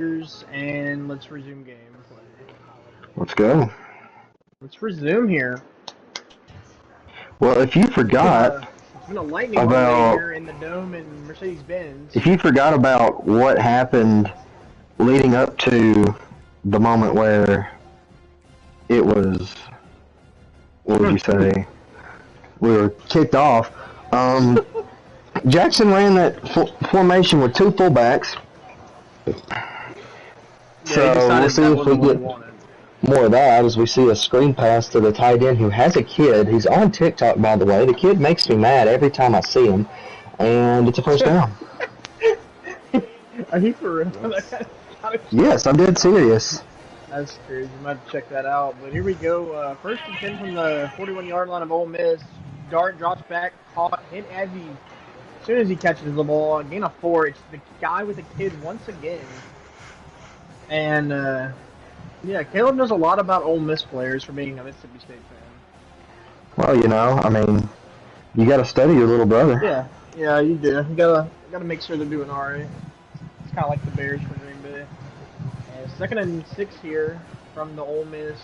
And let's resume gameplay. Let's go. Let's resume here. Well, if you forgot it's been a lightning delay here in the Dome in Mercedes-Benz. If you forgot about what happened leading up to the moment where it was, what would you say, we were kicked off, Jackson ran that formation with two fullbacks. So we'll see if we get more of that as we see a screen pass to the tight end who has a kid. He's on TikTok, by the way. The kid makes me mad every time I see him, and it's a first down. Are you for real? Yes, I'm dead serious. That's crazy. I'm about to check that out. But here we go. First and 10 from the 41-yard line of Ole Miss. Dart drops back, caught, hit as soon as he catches the ball. Gain of 4. It's the guy with the kid once again. And, yeah, Caleb knows a lot about Ole Miss players for being a Mississippi State fan. Well, you know, I mean, you got to study your little brother. Yeah, you do. You gotta make sure they're doing all right. It's kind of like the Bears for Green Bay. Second and 6 here from the Ole Miss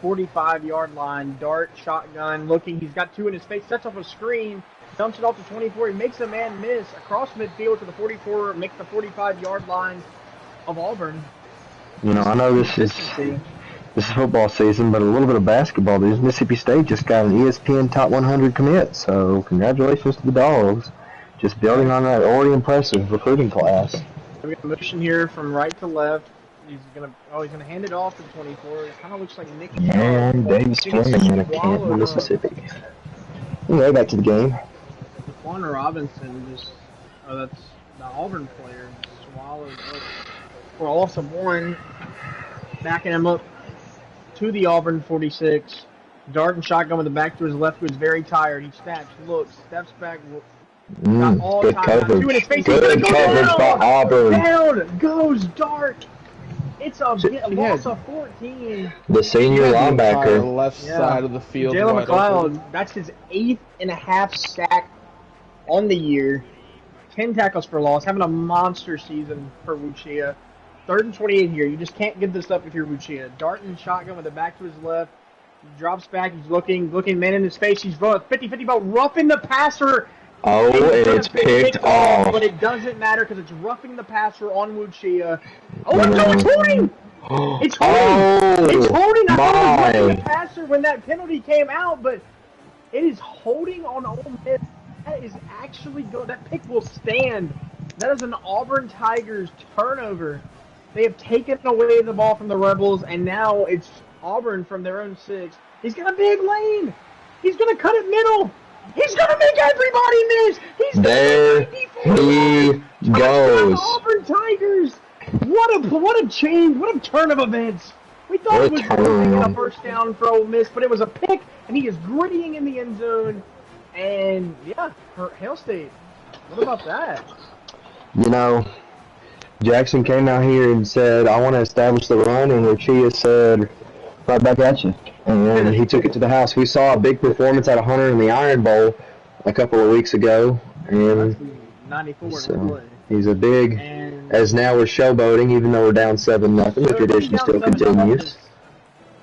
45-yard line. Dart, shotgun, looking. He's got 2 in his face. Sets off a screen. Dumps it off to 24. He makes a man miss across midfield to the 44. Makes the 45-yard line of Auburn. You know, I know this is football season, but a little bit of basketball. Mississippi State just got an ESPN Top 100 commit, so congratulations to the Dogs. Just building on that already impressive recruiting class. We got a motion here from right to left. He's gonna hand it off to 24. It kind of looks like Nick. And Davis Fleming out of Canton, Mississippi. Anyway, back to the game. Juan Robinson that's the Auburn player, swallowed up for a loss of 1. Backing him up to the Auburn 46. Dart and shotgun with the back to his left, who is very tired. He snaps, looks, steps back. Got all good time. coverage. 2 in his face. Good coverage by Auburn. Down goes Dart. It's a loss of 14. The senior linebacker. Left side of the field. Jalen McLeod, that's his 8.5 sack on the year. 10 tackles for loss. Having a monster season for Wuchia. 3rd and 28 here. You just can't give this up if you're Wuchia. Dart and shotgun with the back to his left. He drops back. He's looking, man in his face. He's 50-50 ball, roughing the passer. Oh, and it's picked off. But it doesn't matter because it's roughing the passer on Wuchia. Oh, it's holding! It's holding! It's holding! I thought it was roughing the passer when that penalty came out, but it is holding on Ole Miss. That is actually good. That pick will stand. That is an Auburn Tigers turnover. They have taken away the ball from the Rebels, and now it's Auburn from their own 6. He's got a big lane. He's going to cut it middle. He's going to make everybody miss. There he goes. Auburn Tigers. What a change. What a turn of events. We thought it was going to be a first down for Ole Miss, but it was a pick, and he is grittying in the end zone. And, yeah, for Hail State. What about that? You know, Jackson came out here and said, I want to establish the run, and Lucia said, right back at you. And he took it to the house. We saw a big performance out of Hunter in the Iron Bowl a couple of weeks ago. And 94 so he's a big, as now we're showboating, even though we're down 7-0. The tradition still continues.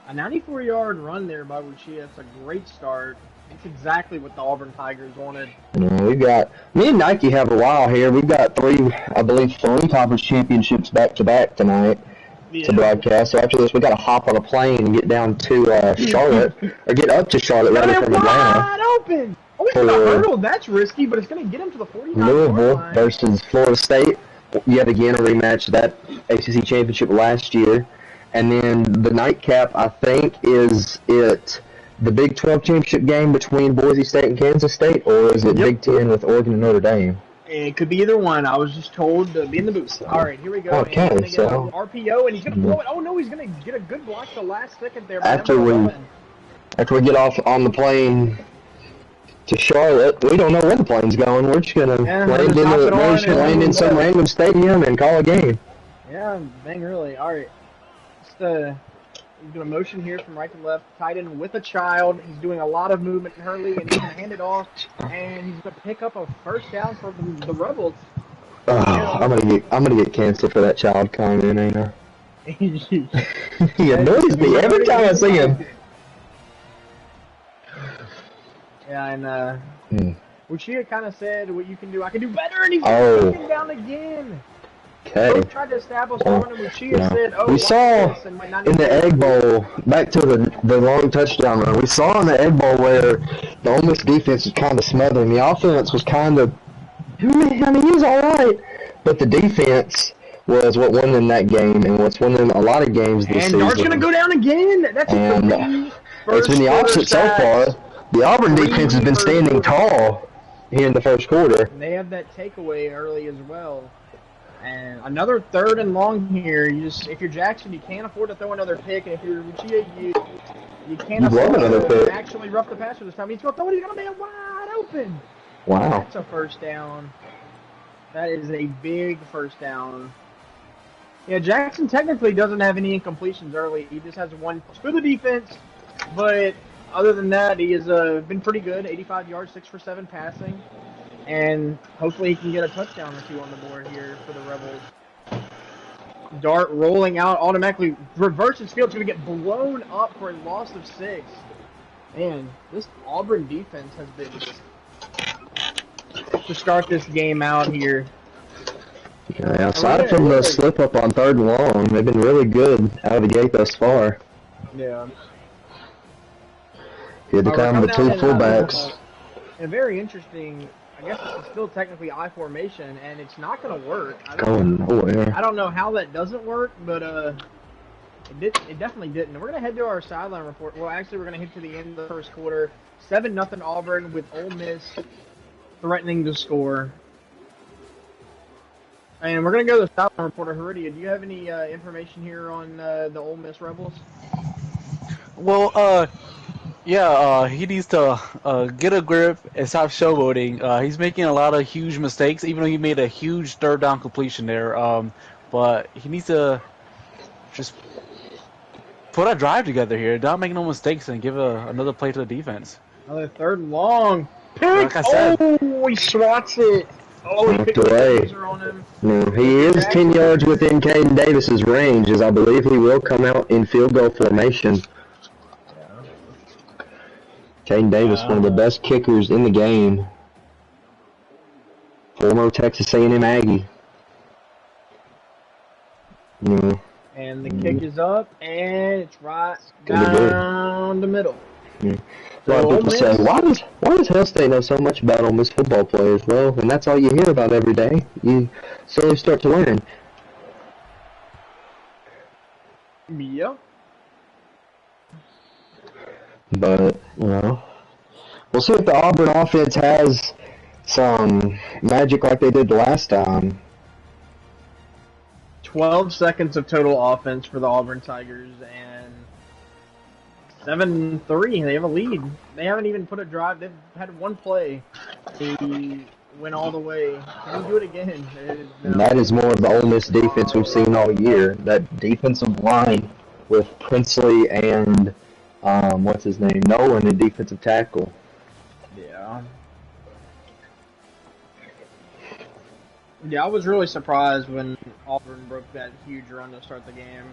A 94-yard run there by Lucia. It's a great start. It's exactly what the Auburn Tigers wanted. Me and Nike have a while here. We've got 3 conference championships back-to-back tonight to broadcast. So after this, we got to hop on a plane and get down to Charlotte, or get up to Charlotte rather from Atlanta. Wide open! Oh, he's going to hurdle. That's risky, but it's going to get him to the 49-yard line. Louisville versus Florida State. Yet again, a rematch of that ACC championship last year. And then the nightcap, I think, is it the Big 12 championship game between Boise State and Kansas State, or is it Big 10 with Oregon and Notre Dame? It could be either one. I was just told to be in the booth. All right, here we go. Okay, and he's gonna get RPO, and he's going to blow it. Oh, no, he's going to get a good block the last second there. After we get off on the plane to Charlotte, we don't know where the plane's going. We're just going to land in some random stadium and call a game. Yeah, dang early. All right. He's going to motion here from right to left, tight end with a child. He's doing a lot of movement in Hurley, and he's going to hand it off, and he's going to pick up a first down for the Rebels. I'm gonna get canceled for that child comment, ain't I? He annoys me every time I see him. Yeah, and Uchiha kind of said, "What you can do, I can do better," and he's taken down again. Okay. Both tried to establish Auburn, and Uchiha said, "Oh, we saw in the Egg Bowl, back to the long touchdown run. We saw in the Egg Bowl where the Ole Miss defense was kind of smothering. The offense was kind of, I mean, he was all right, but the defense was what won them that game, and what's won them a lot of games this season. And Dart's gonna go down again. That's it's been the opposite so far. The Auburn defense has been standing tall here in the first quarter. And they have that takeaway early as well. And another 3rd and long here. If you're Jackson, you can't afford to throw another pick. And if you're Uchiha, you can't afford to actually rough the passer this time. He's going to throw it. He's going to be wide open. Wow. That's a first down. That is a big first down. Yeah, Jackson technically doesn't have any incompletions early. He just has one for the defense. But other than that, he has been pretty good. 85 yards, 6 for 7 passing. And hopefully he can get a touchdown or 2 on the board here for the Rebels. Dart rolling out, automatically reverses field. It's going to get blown up for a loss of 6. Man, this Auburn defense has been to start this game out here. Yeah, aside from the slip up on 3rd and long, they've been really good out of the gate thus far. Yeah. Here they come, the 2 fullbacks. And very interesting. I guess this is still technically I formation, and it's not going to work. Going nowhere. I don't know how that doesn't work, but it definitely didn't. And we're going to head to our sideline report. Well, actually, we're going to head to the end of the first quarter. 7-0 Auburn with Ole Miss threatening to score. And we're going to go to the sideline reporter. Heredia, do you have any information here on the Ole Miss Rebels? Well, yeah, he needs to get a grip and stop showboating. He's making a lot of huge mistakes, even though he made a huge 3rd down completion there. But he needs to just put a drive together here, not make no mistakes, and give another play to the defense. Another 3rd and long. Pick! Like I said. Oh, he swats it. Oh, he picked away. On him. No, he is 10 yards within Caden Davis's range, as I believe he will come out in field goal formation. Caden Davis, one of the best kickers in the game. Former Texas A&M Aggie. And the kick is up, and it's right down the middle. Yeah. A lot of people say, why does Hell State know so much about Ole Miss football players? Well, and that's all you hear about every day. You slowly start to learn. Yeah. But, we'll see if the Auburn offense has some magic like they did the last time. 12 seconds of total offense for the Auburn Tigers, and 7-3. They have a lead. They haven't even put a drive. They've had one play. They went all the way. Can we do it again? No. That is more of the Ole Miss defense we've seen all year. That defensive line with Princely and what's his name, Nolan, the defensive tackle. Yeah. Yeah, I was really surprised when Auburn broke that huge run to start the game.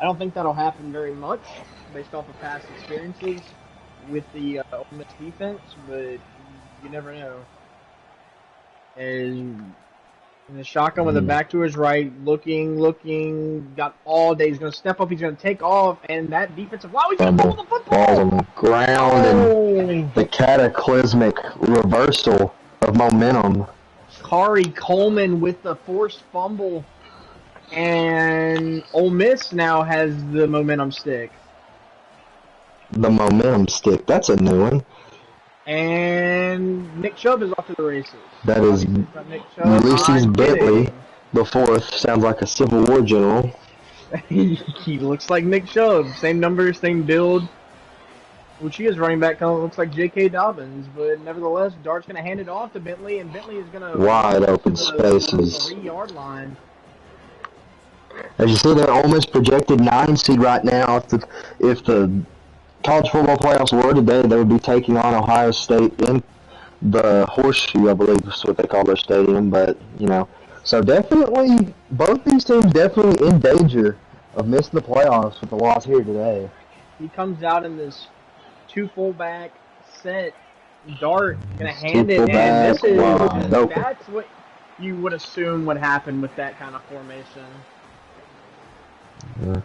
I don't think that'll happen very much based off of past experiences with the Ole Miss defense, but you never know. And in the shotgun with the back to his right, looking, got all day. He's going to step up, he's going to take off, and that defensive line, he's going to pull the football! Balls on the ground, and the cataclysmic reversal of momentum. Kari Coleman with the forced fumble, and Ole Miss now has the momentum stick. The momentum stick, that's a new one. And Nick Chubb is off to the races. That is Ulysses Bentley, the fourth. Sounds like a Civil War general. He looks like Nick Chubb. Same numbers, same build. Uchiha's running back kind of looks like J.K. Dobbins, but nevertheless, Dart's going to hand it off to Bentley, and Bentley is going to wide open spaces. 3-yard line. As you see, that Ole Miss projected 9 seed right now. If the college football playoffs were today, they would be taking on Ohio State in the Horseshoe, I believe is what they call their stadium. But So definitely, both these teams definitely in danger of missing the playoffs with the loss here today. He comes out in this 2 fullback set. Dart gonna hand it, fullback, and this is nope. that's what you would assume would happen with that kind of formation. Yeah.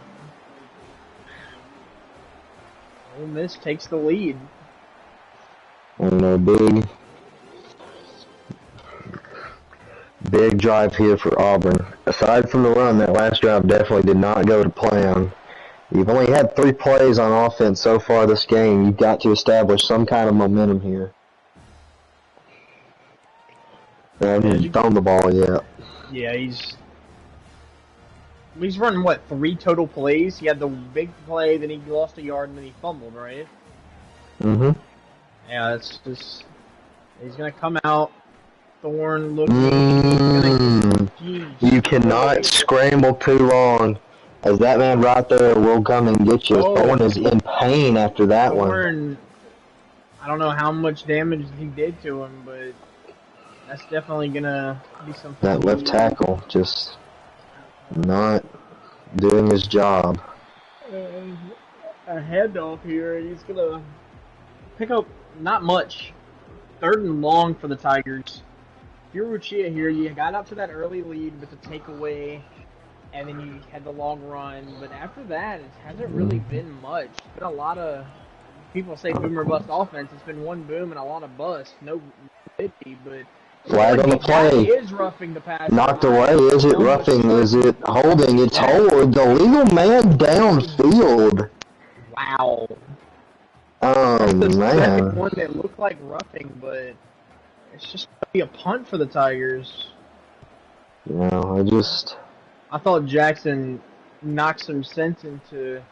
Ole Miss takes the lead. I don't know, big drive here for Auburn. Aside from the run, that last drive definitely did not go to plan. You've only had 3 plays on offense so far this game. You've got to establish some kind of momentum here. They haven't thrown the ball yet. Yeah, he's running, what, 3 total plays? He had the big play, then he lost a yard, and then he fumbled, right? Mm-hmm. Yeah, it's just... He's going to come out, Thorne looking... You cannot scramble too long, as that man right there will come and get you. Thorne is in pain after that one. I don't know how much damage he did to him, but that's definitely going to be something... That left tackle just not doing his job. A handoff here, and he's going to pick up not much. 3rd and long for the Tigers. If you're Lucia here, you got up to that early lead with the takeaway, and then you had the long run. But after that, it hasn't really been much. It's been a lot of, people say boom or bust offense. It's been one boom and a lot of bust. No 50, but flag on the play. Is roughing the pass. Knocked away. Is it roughing? Is it holding? It's hold. The legal man downfield. Wow. Oh, the man. Second one that looked like roughing, but it's just going to be a punt for the Tigers. Yeah, I thought Jackson knocked some sense into...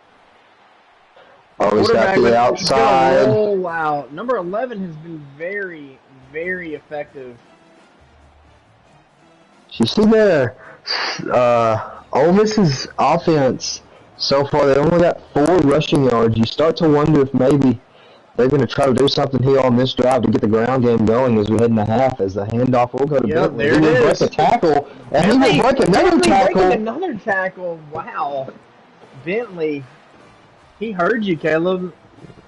Oh, he's got the outside. Roll out. Number 11 has been very, very effective. You see there, Ole Miss's offense so far, they only got 4 rushing yards. You start to wonder if maybe they're going to try to do something here on this drive to get the ground game going as we head in the half, as the handoff will go to Bentley. There it is. Break a tackle, and he will break another tackle. Another tackle. Wow. Bentley, he heard you, Caleb.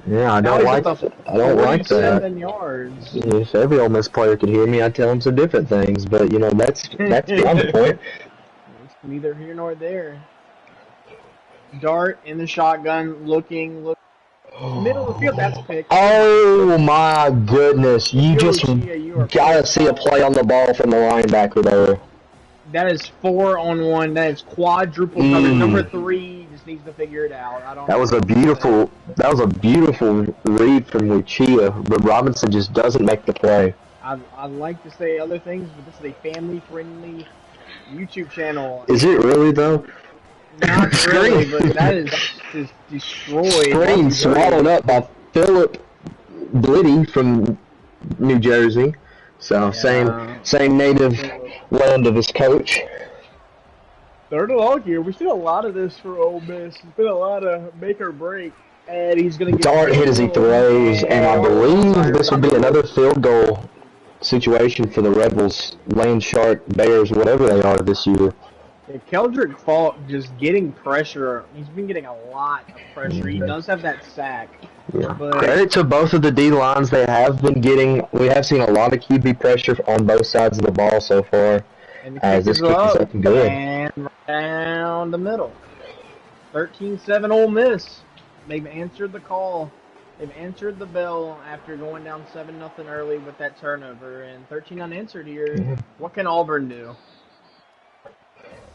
Yeah, I don't like that. 7 yards. If every Ole Miss player could hear me, I'd tell them some different things. But, you know, that's beyond the point. It's neither here nor there. Dart in the shotgun, looking. Middle of the field, that's picked. Oh, my goodness. You just got to see a play on the ball from the linebacker there. That is 4-on-1. That is quadruple coverage. Number 3 just needs to figure it out. That was a beautiful read from Lucia, but Robinson just doesn't make the play. I'd like to say other things, but this is a family-friendly YouTube channel. Is it really, though? Not really, but that is just destroyed. Screen swallowed up by Philip Blitty from New Jersey. So, same native land of his coach. 3rd and long here. We've seen a lot of this for Ole Miss. It's been a lot of make or break. And he's going to get... Dart hit as he throws, and I believe this will be another field goal situation for the Rebels, Land Shark, Bears, whatever they are this year. Yeah, Keldrick Falk just getting pressure. He's been getting a lot of pressure. He does have that sack. Yeah. Credit to both of the D lines. They have been getting. We have seen a lot of QB pressure on both sides of the ball so far. And the as this kick is up and good. And down the middle. 13-7 Ole Miss. They've answered the call. They've answered the bell after going down 7-0 early with that turnover. And 13 unanswered here. What can Auburn do?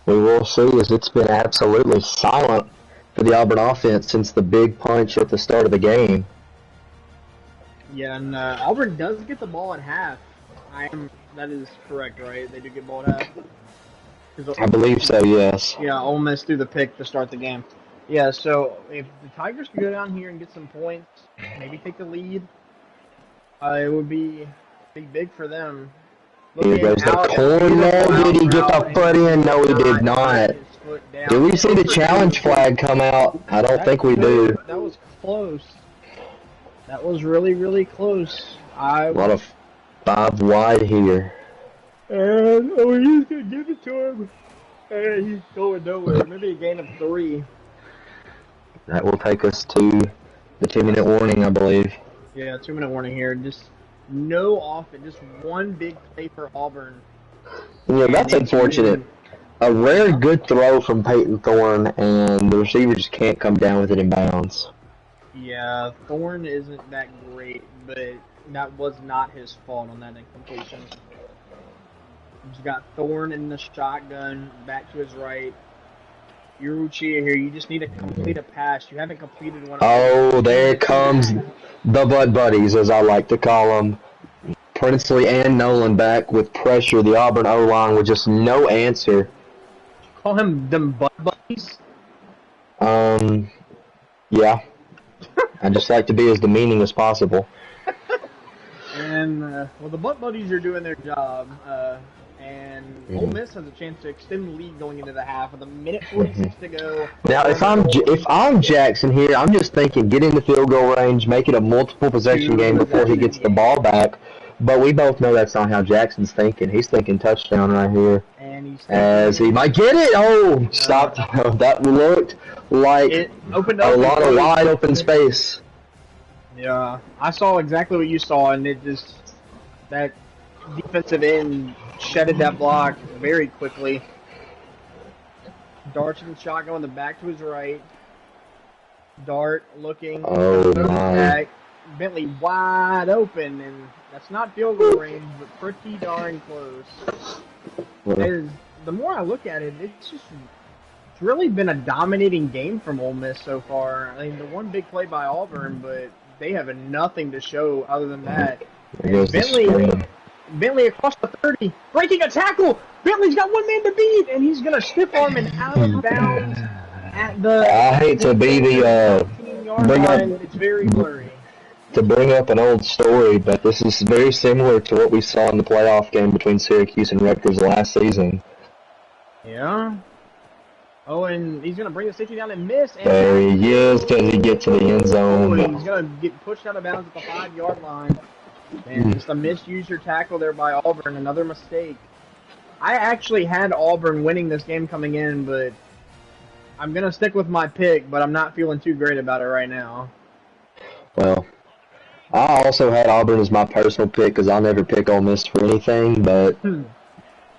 We will see, as it's been absolutely silent for the Auburn offense since the big punch at the start of the game. Yeah, and Auburn does get the ball at half. That is correct, right? They do get the ball at half? I believe so, yes. Yeah, Ole Miss threw the pick to start the game. Yeah, so if the Tigers could go down here and get some points, maybe take the lead, it would be big for them. Here goes the corner. Did he get the foot in? No, he did not. Do we see the challenge flag come out? I don't think we do. That was close. That was really, really close. A lot of 5 wide here. And he's gonna give it to him. And he's going nowhere. Maybe a gain of 3. That will take us to the 2-minute warning, I believe. Yeah, 2-minute warning here. Just no offense. Just one big play for Auburn. Yeah, that's unfortunate. A rare good throw from Peyton Thorne, and the receiver just can't come down with it in bounds. Yeah, Thorne isn't that great, but that was not his fault on that incompletion. He's got Thorne in the shotgun, back to his right. Uruchia here, you just need to complete a pass. You haven't completed one. Oh, there comes the Butt Buddies, as I like to call them. Princely and Nolan back with pressure. The Auburn O-line with just no answer. Call him them Butt Buddies? Yeah. I just like to be as demeaning as possible. And, well, the Butt Buddies are doing their job. And Ole Miss has a chance to extend the lead going into the half with 1:46 to go. Now, if I'm Jackson here, I'm just thinking get in the field goal range, make it a multiple possession game before he gets the ball back. But we both know that's not how Jackson's thinking. He's thinking touchdown right here. And he's as he might get it. Oh, stop! That looked like it opened up a lot of wide open space. Yeah, I saw exactly what you saw, and it just that defensive end shedded that block very quickly. Dart's in the shotgun in the back to his right. Dart looking. Oh my! Back. Bentley wide open, and that's not field goal range, but pretty darn close. The more I look at it, it's really been a dominating game from Ole Miss so far. I mean, the one big play by Auburn, but they have nothing to show other than that. Bentley across the 30, breaking a tackle. Bentley's got one man to beat, and he's going to stiff arm and out of bounds at the. I hate to be the It's very blurry. To bring up an old story, but this is very similar to what we saw in the playoff game between Syracuse and Rutgers last season. Yeah. Oh, and he's going to bring the safety down and miss. And there he is. Does he get to the end zone? He's going to get pushed out of bounds at the 5-yard line. And just a misused tackle there by Auburn. Another mistake. I actually had Auburn winning this game coming in, but I'm going to stick with my pick, but I'm not feeling too great about it right now. Well, I also had Auburn as my personal pick because I'll never pick Ole Miss for anything, but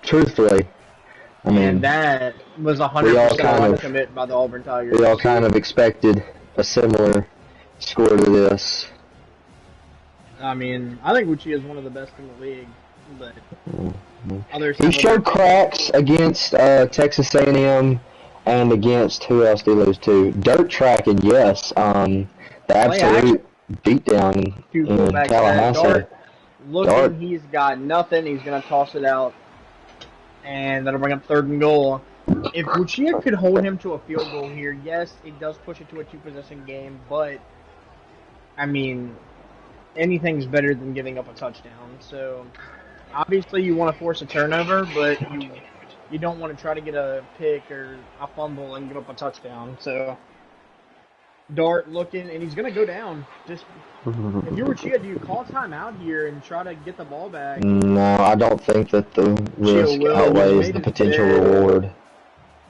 truthfully, I mean, and that was 100% commit by the Auburn Tigers. We all kind of expected a similar score to this. I mean, I think Uchi is one of the best in the league, but he showed cracks against Texas A&M and against who else did he lose to? Dirt track, and yes, the absolute beatdown in Tallahassee. Dart. He's got nothing. He's going to toss it out, and that'll bring up 3rd and goal. If Lucia could hold him to a field goal here, yes, it does push it to a 2-possession game, but, I mean, anything's better than giving up a touchdown. So, obviously you want to force a turnover, but you don't want to try to get a pick or a fumble and give up a touchdown. So, Dart looking, and he's going to go down. Just if you were Chia, do you call timeout here and try to get the ball back? No, I don't think that the risk outweighs the potential reward.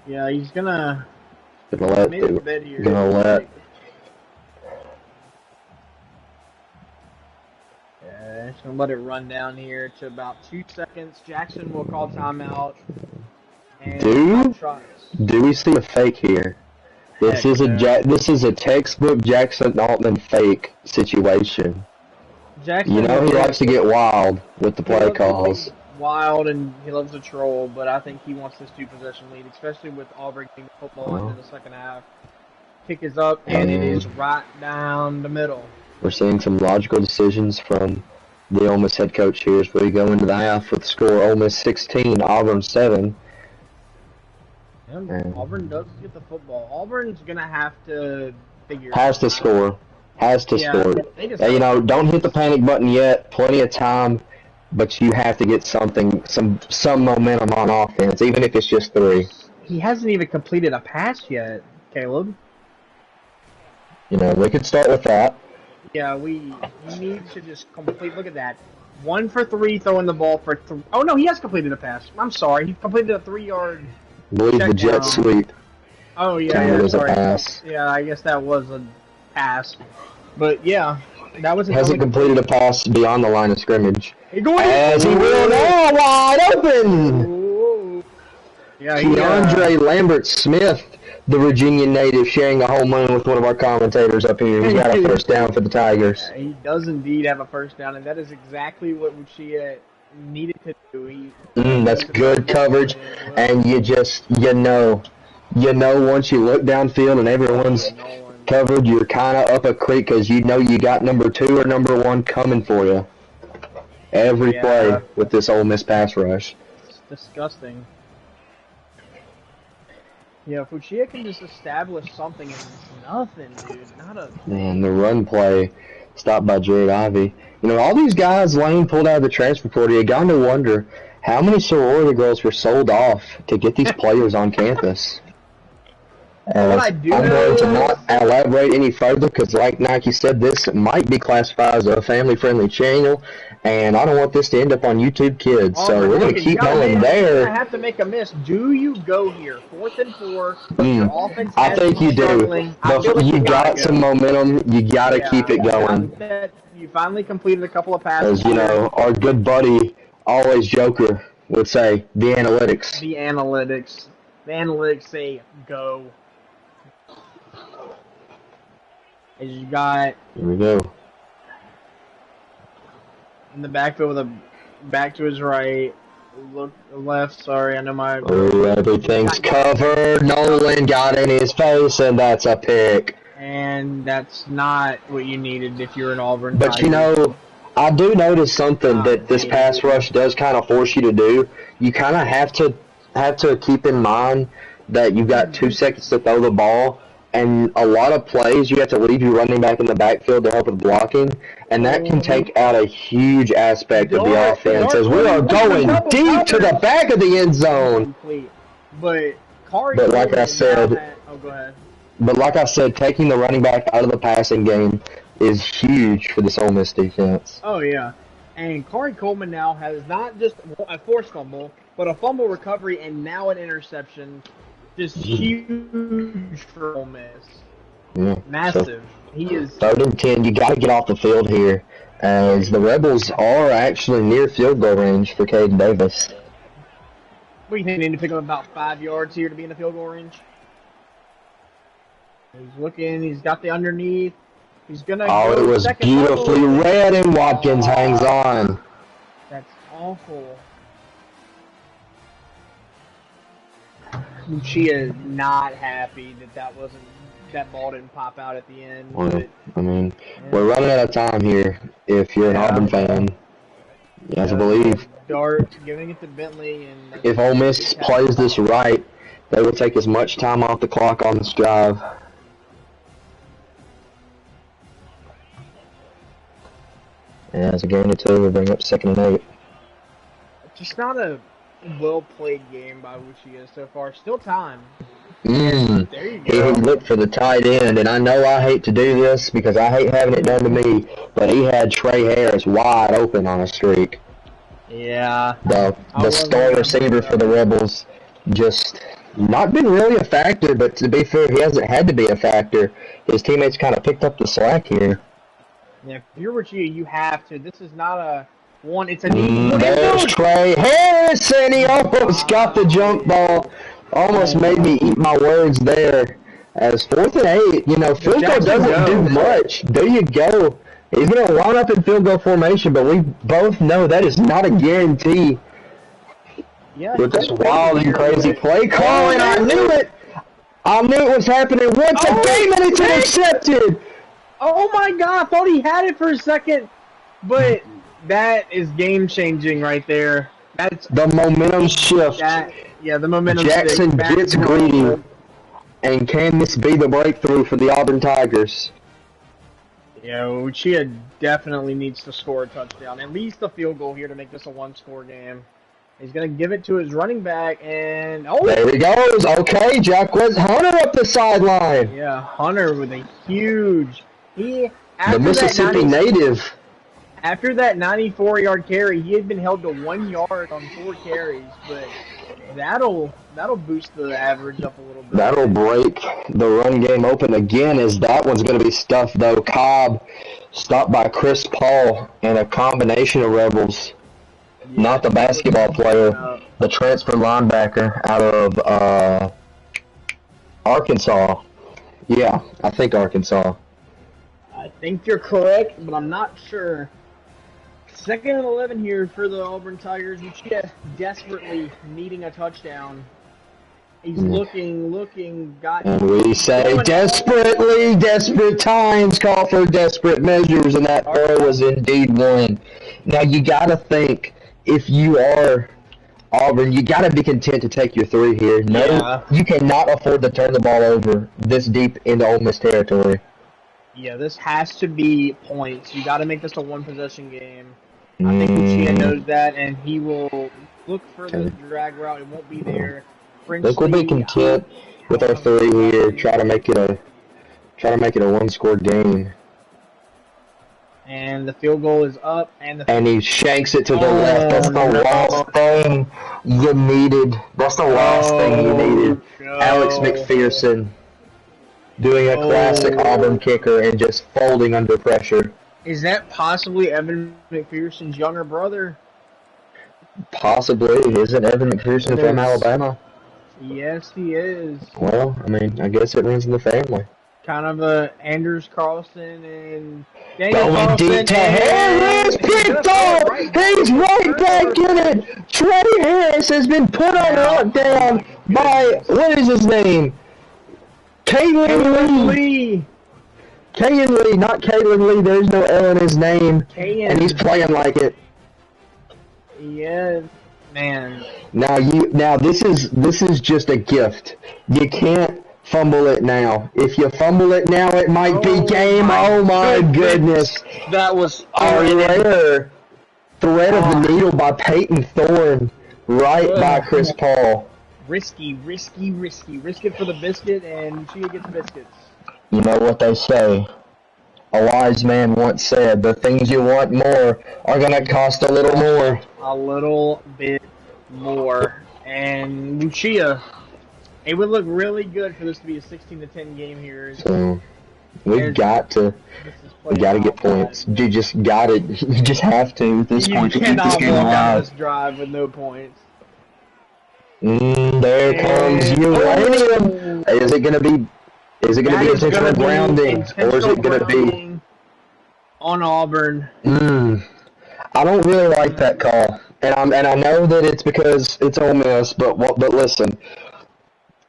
Yeah, he's gonna let. Yeah, just gonna let it run down here to about 2 seconds. Jackson will call timeout. And do we see a fake here? This is a textbook Jackson Altman fake situation. Jackson, you know he likes to get wild with the play calls. Wild, and he loves to troll, but I think he wants this 2-possession lead, especially with Auburn getting the football into the second half. Kick is up, and it is right down the middle. We're seeing some logical decisions from the Ole Miss head coach here as we go into the half with the score Ole Miss 16, Auburn 7. Yeah, Auburn does get the football. Auburn's going to have to figure Has to score. You know, don't hit the panic button yet. Plenty of time. But you have to get something, some momentum on offense, even if it's just 3. He hasn't even completed a pass yet, Caleb. You know, we could start with that. Yeah, he needs to just complete. Look at that. 1 for 3 throwing the ball for 3. Oh, no, he has completed a pass. I'm sorry. He completed a 3-yard. I believe the jet sweep. Oh, yeah, was sorry. a pass. Yeah, I guess that was a pass. But, yeah, that was Hasn't completed a pass beyond the line of scrimmage. As he will now, wide open! Ooh. Yeah, Keandre Lambert-Smith, the Virginia native, sharing a home run with one of our commentators up here. He's got a first down for the Tigers. He does indeed have a first down, and that is exactly what Lucia needed to do. That's good coverage, and you know once you look downfield and everyone's covered, you're kind of up a creek because you know you got number 2 or number 1 coming for you. Every play with this Ole Miss pass rush. It's disgusting. Yeah, if Lucia can just establish something, and it's nothing, dude. Not a... Man, the run play stopped by Jared Ivey. You know, all these guys Lane pulled out of the transfer portal, you got to wonder how many sorority girls were sold off to get these players on campus. I'm going to not elaborate any further because, like Nike said, this might be classified as a family-friendly channel, and I don't want this to end up on YouTube Kids. So we're going to keep going there. I have to make a miss. Do you go here? 4th and 4. Your offense I think you do. But you got some momentum. You got to keep it going. You finally completed a couple of passes. As you know, our good buddy, always Joker, would say, the analytics. The analytics. The analytics say go. As you got... Here we go. In the backfield with a back to his right. Look left, sorry, I know my... Oh, everything's covered. Nolan got in his face, and that's a pick. And that's not what you needed if you're an Auburn. But you know, I do notice something that this pass rush does kind of force you to do. You kind of have to keep in mind that you've got 2 seconds to throw the ball, and a lot of plays you have to leave your running back in the backfield to help with blocking, and that can take out a huge aspect of the offense as we are going deep to the back of the end zone. But like I said, go ahead. But like I said, taking the running back out of the passing game is huge for this Ole Miss defense. Oh, yeah. And Corey Coleman now has not just a forced fumble, but a fumble recovery and now an interception. Just huge for Ole Miss. Yeah. Massive. He is 3rd and 10. You got to get off the field here, as the Rebels are actually near field goal range for Caden Davis. What do you think? They need to pick up about 5 yards here to be in the field goal range. He's looking. He's got the underneath. He's gonna. Oh, it was beautifully read, and Watkins hangs on. That's awful. Lucia not happy that ball didn't pop out at the end. Well, but, I mean, we're running out of time here. If you're an Auburn fan, you have to believe. Dart giving it to Bentley, and if Ole Miss plays this right, they will take as much time off the clock on this drive. Yeah, it's a gain of 2. We'll bring up 2nd and 8. Just not a well-played game by Lucia so far. Still time. There you He go. looked for the tight end, and I know I hate to do this because I hate having it done to me, but he had Trey Harris wide open on a streak. Yeah. The star receiver for the Rebels just not been really a factor, but to be fair, he hasn't had to be a factor. His teammates kind of picked up the slack here. Yeah, if you're Lucia, you have to. This is not a one. It's a need. There's Trey Harris, and he almost got the jump ball. Almost made me eat my words there. As 4th and 8, you know, field goal doesn't do much. There you go. He's going to line up in field goal formation, but we both know that is not a guarantee. Yeah, With this wild and crazy play calling, I knew it. I knew it was happening once again, and it's intercepted. Oh my God! I thought he had it for a second, but that is game-changing right there. That's the momentum shift. Yeah, the momentum. Jackson gets greedy, and can this be the breakthrough for the Auburn Tigers? Yeah, Lucia definitely needs to score a touchdown, at least a field goal here to make this a one-score game. He's going to give it to his running back, and there he goes. Okay, Jacquez Hunter up the sideline. Yeah, Hunter with a huge. The Mississippi native. After that 94-yard carry, he had been held to 1 yard on 4 carries, but that'll boost the average up a little bit. That'll break the run game open again, as that one's going to be stuffed, though. Cobb stopped by Chris Paul and a combination of Rebels. Yeah, Not the basketball player, the transfer linebacker out of Arkansas. Yeah, I think Arkansas. I think you're correct, but I'm not sure. 2nd and 11 here for the Auburn Tigers. Uchia desperately needing a touchdown. He's looking, got... And we say desperately, desperate times call for desperate measures, and that throw was indeed one. Now, you got to think, if you are Auburn, you got to be content to take your 3 here. No, you cannot afford to turn the ball over this deep into Ole Miss territory. Yeah, this has to be points. You got to make this a 1-possession game. I think Uchia knows that, and he will look for the drag route. It won't be there. I think we'll be content with our 3 here. Try to make it a 1-score game. And the field goal is up, and he shanks it to the left. That's the last thing you needed. That's the last thing you needed. No. Alex McPherson doing a classic Auburn kicker and just folding under pressure. Is that possibly Evan McPherson's younger brother? Possibly. Isn't Evan McPherson from Alabama? Yes, he is. Well, I mean, I guess it runs in the family. Kind of Anders Carlson and Daniel Going deep to Harris, picked off. He's right back in it. Trey Harris has been put on lockdown by, what is his name? Kaylin Lee. Kaylin Lee, not Kaylin Lee. There's no L in his name, and he's playing like it. Yeah, man. Now this is just a gift. You can't fumble it now. If you fumble it now, it might be game. Oh my goodness! That was a rare thread of the needle by Peyton Thorne, right by Chris Paul. Risky. Risk it for the biscuit, and she gets biscuits. You know what they say. A wise man once said, the things you want more are going to cost a little more. A little bit more. And Lucia, it would look really good for this to be a 16-10 game here. So, we got to get points. You just got it. You just have to at this point to keep this game alive. You cannot walk out of this drive with no points. There comes uranium. Is it going to be intentional grounding, or is it going to be on Auburn? I don't really like that call, and I know that it's because it's Ole Miss, but listen,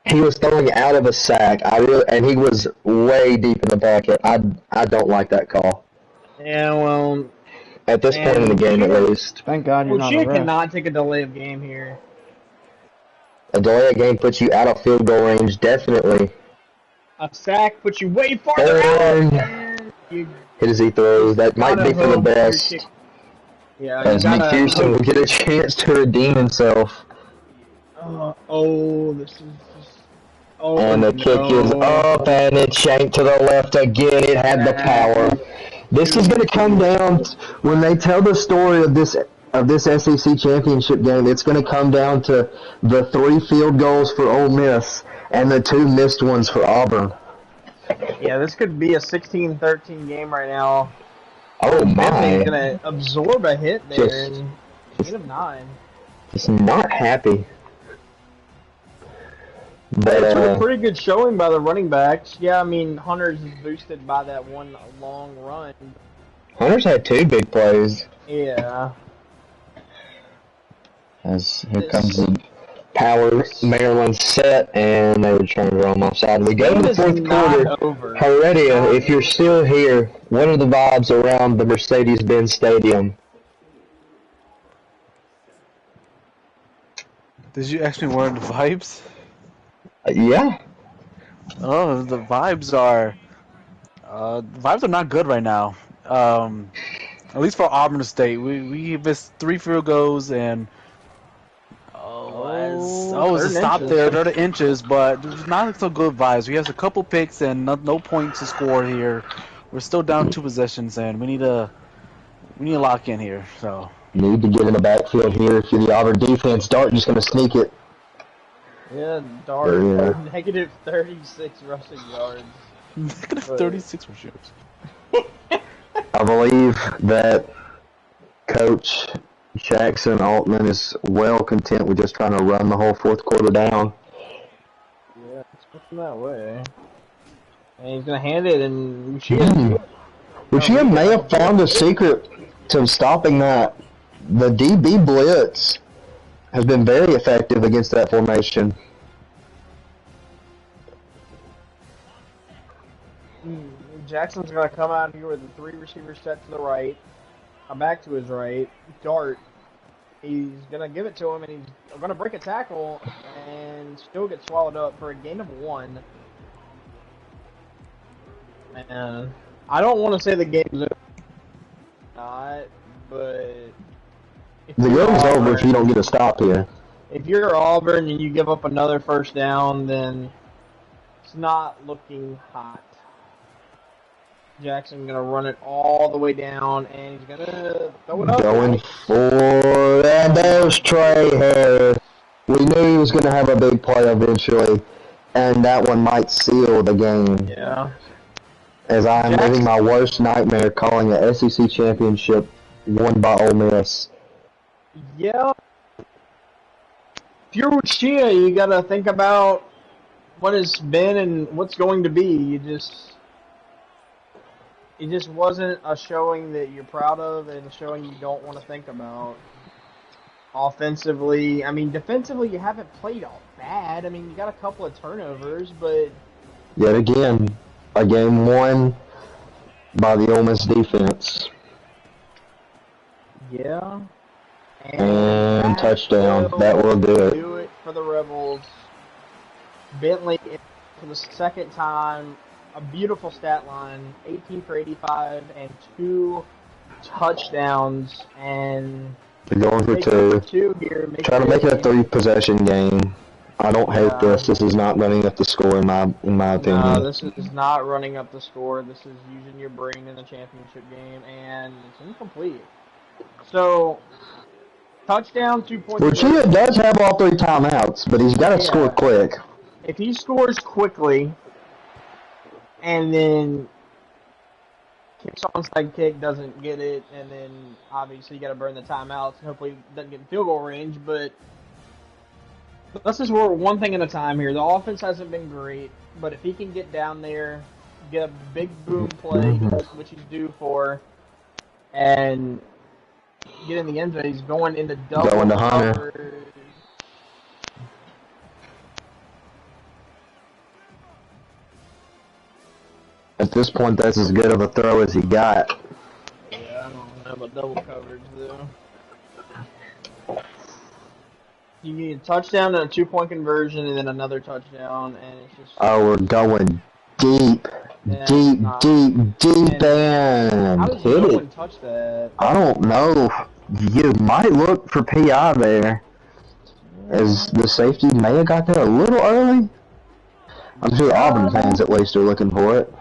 he was throwing out of a sack. And he was way deep in the pocket. I don't like that call. Yeah, well, at this point in the game, at least. Thank God you're not a ref. Cannot take a delay of game here. A delay of game puts you out of field goal range, definitely. A sack puts you way farther out. Hit as he throws. That might be for the best. Yeah, as McPherson will get a chance to redeem himself. This is just... and the kick is up, and it's shanked to the left again. It had the power. This is going to come down when they tell the story of this SEC championship game. It's going to come down to the 3 field goals for Ole Miss and the 2 missed ones for Auburn. Yeah, this could be a 16-13 game right now. Oh my! He's going to absorb a hit there and gain of 9. Just not happy. But, it's a pretty good showing by the running backs. Yeah, I mean, Hunter's is boosted by that one long run. Hunter's had 2 big plays. Yeah. As here comes the power Maryland set, and they were trying to run offside. We go to the 4th quarter. Heredia, if you're still here, what are the vibes around the Mercedes-Benz Stadium? Did you ask me what are the vibes? Yeah. Oh, the vibes are not good right now. At least for Auburn State, we missed 3 field goals and it's a stop there, 30 inches, but there's not so good vibes. We have a couple picks and no points to score here. We're still down 2 possessions, and we need to We need to lock in here. So need to get in the backfield here if you're the Auburn defense. Dart just going to sneak it. Yeah, Dart, Yeah. negative 36 rushing yards. negative 36 receivers. I believe that Coach Jackson Altman is well content with just trying to run the whole fourth quarter down. Yeah, it's looking that way. And he's going to hand it, and Uchiha may have found a secret to stopping that. The DB blitz has been very effective against that formation. Jackson's going to come out here with the 3 receivers set to the right, come back to his right, Dart. He's going to give it to him, and he's going to break a tackle and still get swallowed up for a gain of 1. And I don't want to say the game's over, not, but the game's over if you don't get a stop here. If you're Auburn and you give up another first down, then it's not looking hot. Jackson going to run it all the way down, and he's going to throw it up. Going for, and there's Trey Harris. We knew he was going to have a big play eventually, and that one might seal the game. Yeah. As I am living my worst nightmare, calling the SEC championship won by Ole Miss. Yeah. If you're Uchiha, you got to think about what has been and what's going to be. It just wasn't a showing that you're proud of and a showing you don't want to think about. Offensively, I mean, defensively, you haven't played all bad. I mean, you got a couple of turnovers, but... Yet again, a game won by the Ole Miss defense. Yeah. And touchdown. That will do it. Do it for the Rebels. Bentley, for the second time, a beautiful stat line, 18 for 85 and 2 touchdowns, and they're going for 2 here. Trying to make it a 3-possession game. I don't hate this. This is not running up the score in my opinion. No, this is not running up the score. This is using your brain in the championship game, and it's incomplete. So, touchdown, 2 points. Uchiha does have all 3 timeouts, but he's got to score quick. If he scores quickly, and then kicks onside kick, doesn't get it, and then obviously you got to burn the timeouts, and hopefully he doesn't get in field goal range, but let's just work one thing at a time here. The offense hasn't been great, but if he can get down there, get a big boom play, which he's due for, and get in the end zone, he's going into double going to coverage. Hunter. At this point, that's as good of a throw as he got. Yeah, I don't know about double coverage, though. You need a touchdown and a 2-point conversion and then another touchdown, and it's just... Oh, we're going deep. Yeah, deep in. How does Hit no it. one touch that? I don't know. You might look for PI there. As the safety may have got there a little early. I'm sure Auburn fans at least are looking for it.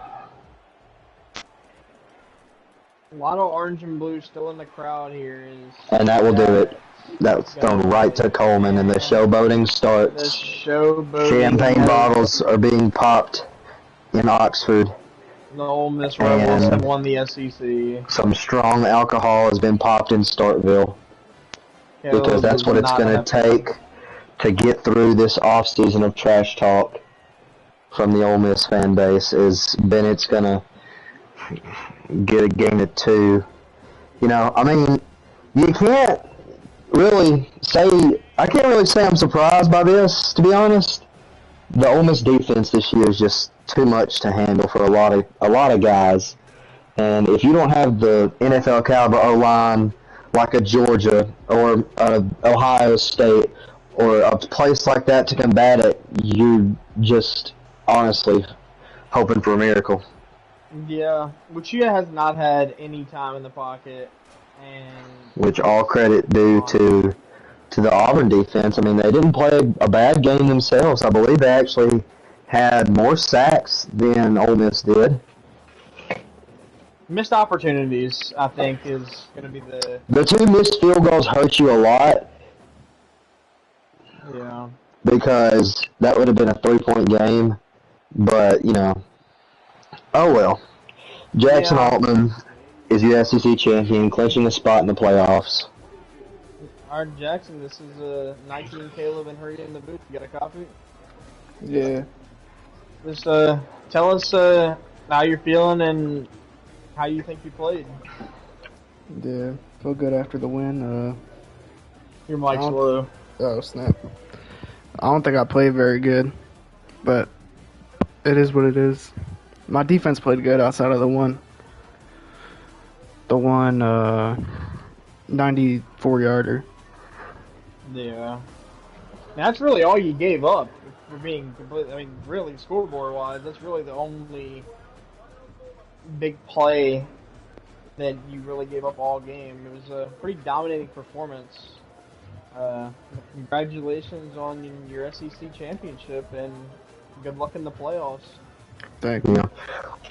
A lot of orange and blue still in the crowd here. And that will do it. That's thrown right to Coleman, and the showboating starts. The showboating. Champagne bottles are being popped in Oxford. The Ole Miss Rebels have won the SEC. Some strong alcohol has been popped in Starkville. Because that's what it's going to take to get through this off-season of trash talk from the Ole Miss fan base. Is Bennett's going to get a game of 2. You know, I mean, you can't really say, I can't really say I'm surprised by this, to be honest. The Ole Miss defense this year is just too much to handle for a lot of guys. And if you don't have the NFL caliber O-line like a Georgia or Ohio State or a place like that to combat it, you're just honestly hoping for a miracle. Yeah, Uchiha has not had any time in the pocket, and which all credit due to the Auburn defense. I mean, they didn't play a bad game themselves. I believe they actually had more sacks than Ole Miss did. Missed opportunities, I think, is going to be the The two missed field goals hurt you a lot yeah. because that would have been a 3-point game. But, oh well. Jackson Yeah, Altman is your SEC champion, clinching a spot in the playoffs. All right, Jackson, this is 19 Caleb and Hurry in the booth. You got a copy? Yeah, Just tell us how you're feeling and how you think you played. yeah. Feel good after the win. Your I mic's don't, low. oh snap! I don't think I played very good, but it is what it is. My defense played good outside of the one 94-yarder. Yeah. That's really all you gave up, for being completely. I mean, really, scoreboard wise, that's really the only big play that you really gave up all game. It was a pretty dominating performance. Congratulations on your SEC championship and good luck in the playoffs. Thank you. Yeah.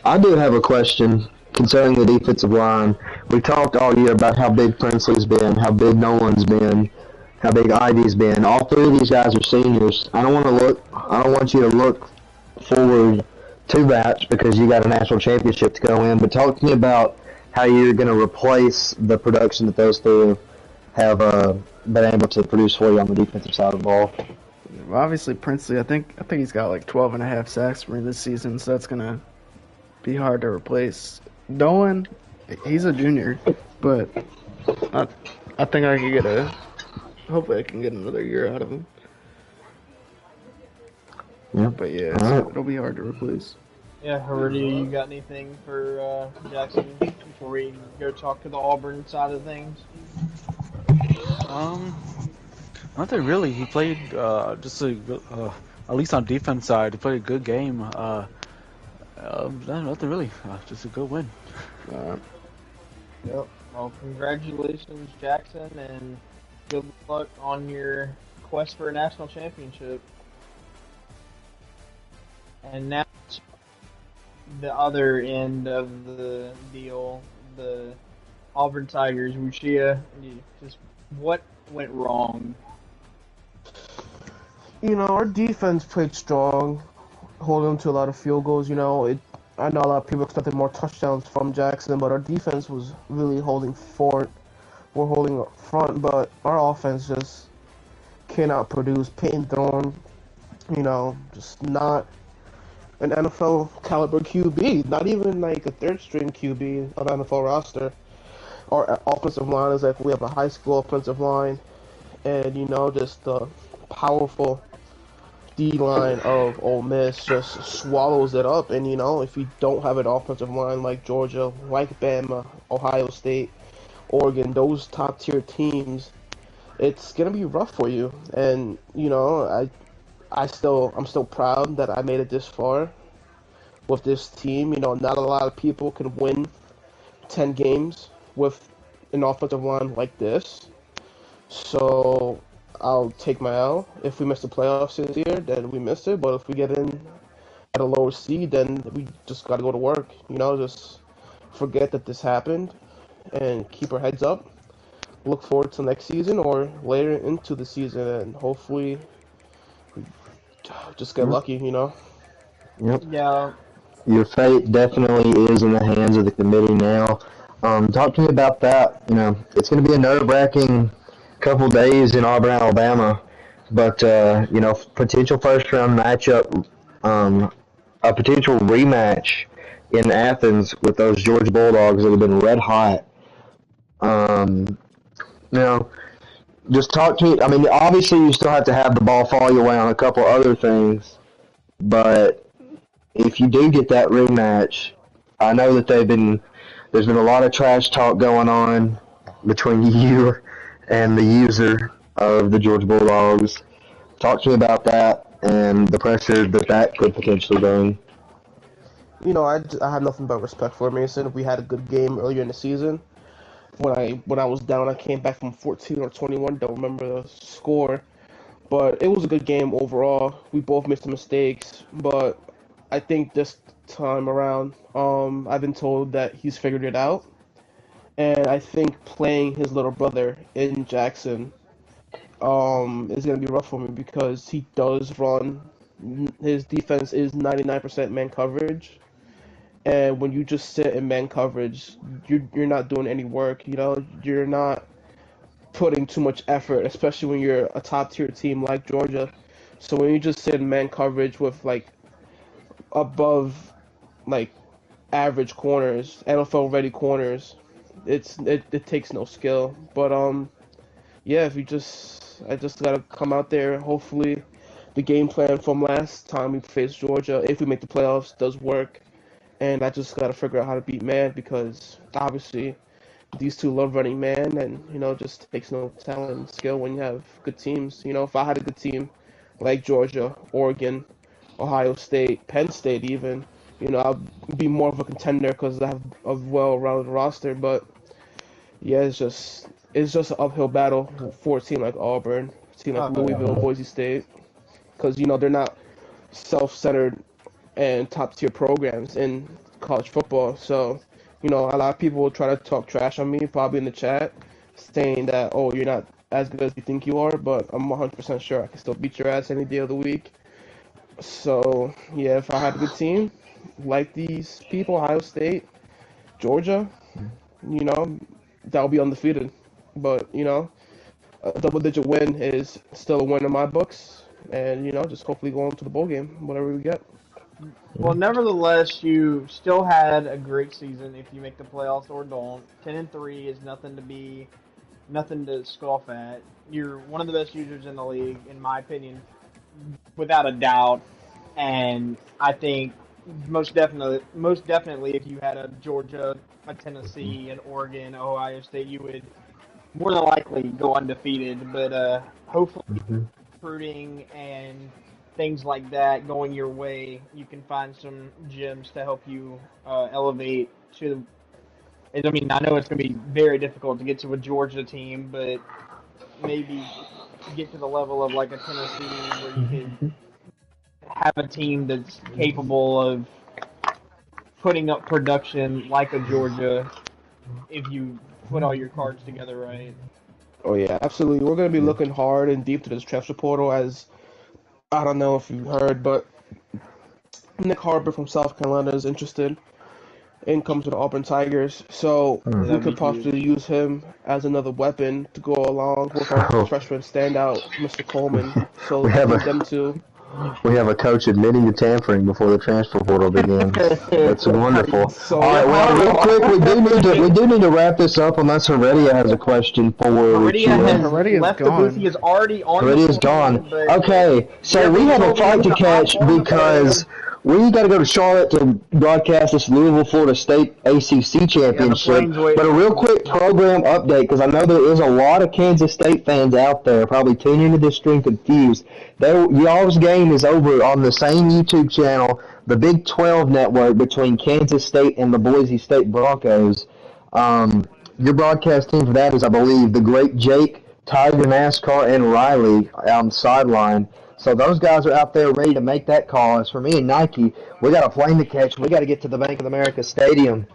I do have a question concerning the defensive line. We talked all year about how big Princely's been, how big Nolan's been, how big Ivy's been. All three of these guys are seniors. I don't want you to look forward to that because you got a national championship to go in. But talk to me about how you're going to replace the production that those three have been able to produce for you on the defensive side of the ball. Well, obviously Princely, I think he's got like 12 and a half sacks for me this season, so that's gonna be hard to replace. Nolan, he's a junior, but I think I can hopefully I can get another year out of him. Yeah. But yeah, All right. it'll be hard to replace. Yeah, Heredia, you got anything for Jackson before we go talk to the Auburn side of things? Nothing really. He played just at least on defense side, he played a good game. Nothing really. Just a good win. Yep. Well, congratulations, Jackson, and good luck on your quest for a national championship. And now the other end of the deal, the Auburn Tigers, Wuchia, just what went wrong? Our defense played strong, holding them to a lot of field goals. I know a lot of people expected more touchdowns from Jackson, but our defense was really holding fort. We're holding up front, but our offense just cannot produce. Peyton Thorne, just not an NFL caliber QB, not even like a third string QB on the NFL roster. Our offensive line is like we have a high school offensive line, and just the powerful D line of Ole Miss just swallows it up. And if you don't have an offensive line like Georgia, like Bama, Ohio State, Oregon, those top tier teams, it's gonna be rough for you. And I'm still proud that I made it this far with this team. Not a lot of people can win 10 games with an offensive line like this. So I'll take my L. If we miss the playoffs this year, then we missed it. But if we get in at a lower seed, then we just got to go to work. Just forget that this happened and keep our heads up. Look forward to next season or later into the season, and hopefully we just get lucky. Yep. Yeah, Your fate definitely is in the hands of the committee now. Talk to me about that. It's going to be a nerve-wracking couple days in Auburn, Alabama, but potential first-round matchup, a potential rematch in Athens with those Georgia Bulldogs that have been red hot. You know, just talk to me. I mean, obviously you still have to have the ball fall your way on a couple other things, but if you do get that rematch, I know that there's been a lot of trash talk going on between you and the user of the Georgia Bulldogs. Talk to me about that and the pressure that could potentially bring. I have nothing but respect for Mason. We had a good game earlier in the season. When I was down, I came back from 14 or 21. Don't remember the score, but it was a good game overall. We both made some mistakes, but I think this time around, I've been told that he's figured it out, and I think playing his little brother in Jackson, is gonna be rough for me because he does run. His defense is 99% man coverage, and when you just sit in man coverage, you're not doing any work. You're not putting too much effort, especially when you're a top tier team like Georgia. So when you just sit in man coverage with like above like average corners, NFL ready corners, it takes no skill. But yeah, if you just I just gotta come out there. Hopefully, the game plan from last time we faced Georgia, if we make the playoffs, does work. And I just gotta figure out how to beat man because obviously these two love running man, and it just takes no talent and skill when you have good teams. If I had a good team like Georgia, Oregon, Ohio State, Penn State, even, I'd be more of a contender because I have a well-rounded roster. But yeah, it's just an uphill battle for a team like Auburn, a team like Louisville, Boise State, because they're not self-centered and top-tier programs in college football. So, a lot of people will try to talk trash on me, probably in the chat, saying that, oh, you're not as good as you think you are, but I'm 100% sure I can still beat your ass any day of the week. So, yeah, if I had a good team, like these people, Ohio State, Georgia, that would be undefeated. But, a double-digit win is still a win in my books, and, just hopefully go on to the bowl game, whatever we get. Well, nevertheless, you still had a great season if you make the playoffs or don't. 10-3 is nothing to scoff at. You're one of the best users in the league, in my opinion, without a doubt. And I think most definitely, if you had a Georgia, a Tennessee, an Oregon, Ohio State, you would more than likely go undefeated. But hopefully, recruiting and things like that going your way, you can find some gems to help you elevate to. I mean, I know it's going to be very difficult to get to a Georgia team, but maybe get to the level of like a Tennessee where you can have a team that's capable of putting up production like a Georgia if you put all your cards together right. Oh yeah, absolutely. We're going to be looking hard and deep to this transfer portal, as I don't know if you've heard, but Nick Harbor from South Carolina is interested in coming to the Auburn Tigers. So we could possibly use him as another weapon to go along with our freshman standout, Mr. Coleman. So We have them two. We have a coach admitting to tampering before the transfer portal begins. That's wonderful. So, all right, well, real quick, we do need to wrap this up unless Heredia has a question for Heredia has Heredia's left gone. the booth. He is already on Heredia's the gone. but Okay, so we have a flight to catch because we got to go to Charlotte to broadcast this Louisville-Florida State ACC championship. But a real quick program update, because I know there is a lot of Kansas State fans out there probably tuning into this stream confused. Y'all's game is over on the same YouTube channel, the Big 12 network between Kansas State and the Boise State Broncos. Your broadcast team for that is, I believe, the great Jake, Tiger NASCAR, and Riley on the sideline. So those guys are out there ready to make that call. As for me and Nike, we got a plane to catch. We got to get to the Bank of America Stadium.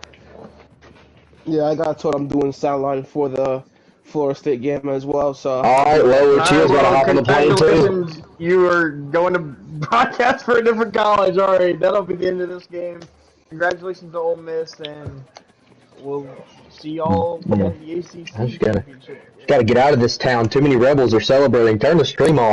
Yeah, I got told I'm doing sideline for the Florida State game as well. So all right, well, Chill's got to hop on the plane too. You are going to broadcast for a different college. All right, that'll be the end of this game. Congratulations to Ole Miss, and we'll see y'all at the ACC championship. Got to get out of this town. Too many rebels are celebrating. Turn the stream off.